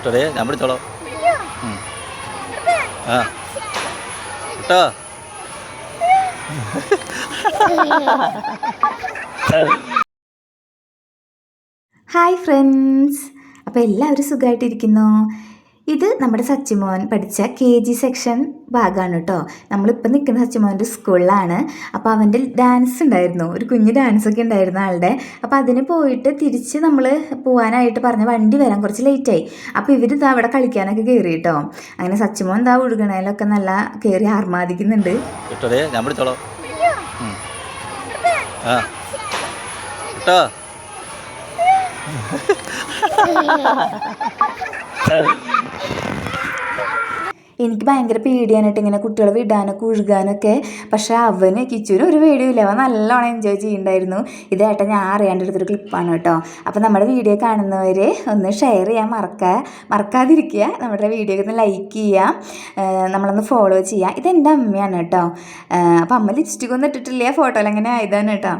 കിട്ടോടേ ഞാൻ പിടിച്ചോളാം. ആ കിട്ടോ. ഹായ് ഫ്രണ്ട്സ്, അപ്പോൾ എല്ലാവരും സുഖമായിട്ടിരിക്കുന്നു. ഇത് നമ്മുടെ സച്ചിമോൻ പഠിച്ച KG സെക്ഷൻ ഭാഗമാണ് കേട്ടോ. നമ്മളിപ്പോൾ നിൽക്കുന്ന സച്ചിമോൻ്റെ സ്കൂളിലാണ്. അപ്പോൾ അവൻ്റെ ഡാൻസ് ഉണ്ടായിരുന്നു, ഒരു കുഞ്ഞ് ഡാൻസൊക്കെ ഉണ്ടായിരുന്നു ആളുടെ. അപ്പോൾ അതിന് പോയിട്ട് തിരിച്ച് നമ്മൾ പോകാനായിട്ട് പറഞ്ഞ വണ്ടി വരാൻ കുറച്ച് ലേറ്റായി. അപ്പോൾ ഇവർ ഇതാ അവിടെ കളിക്കാനൊക്കെ കയറി കേട്ടോ. അങ്ങനെ സച്ചിമോൻ ഇതാ ഒഴുകണേലൊക്കെ നല്ല കയറി ആർമാദിക്കുന്നുണ്ട്. കിട്ടോടേ ഞാൻ പിടിച്ചോളാം. ആ കിട്ടോ. എനിക്ക് ഭയങ്കര പേടിയാനായിട്ട് ഇങ്ങനെ കുട്ടികളെ വിടാനൊക്കെ ഒഴുകാനൊക്കെ. പക്ഷേ അവന് കിച്ചുവിന് ഒരു പേടിയില്ല, അവൻ നല്ലോണം എൻജോയ് ചെയ്യുന്നുണ്ടായിരുന്നു. ഇതായിട്ട് ഞാൻ അറിയാണ്ടെടുത്തൊരു ക്ലിപ്പാണ് കേട്ടോ. അപ്പോൾ നമ്മുടെ വീഡിയോ കാണുന്നവർ ഒന്ന് ഷെയർ ചെയ്യാൻ മറക്കാതിരിക്കുക. നമ്മുടെ വീഡിയോക്ക് ഒന്ന് ലൈക്ക് ചെയ്യുക, നമ്മളൊന്ന് ഫോളോ ചെയ്യുക. ഇതെൻ്റെ അമ്മയാണ് കേട്ടോ. അപ്പോൾ അമ്മ ലിപ്സ്റ്റിക് ഒന്നും ഇട്ടിട്ടില്ല, ഫോട്ടോയിൽ അങ്ങനെ ആയതാണ് കേട്ടോ.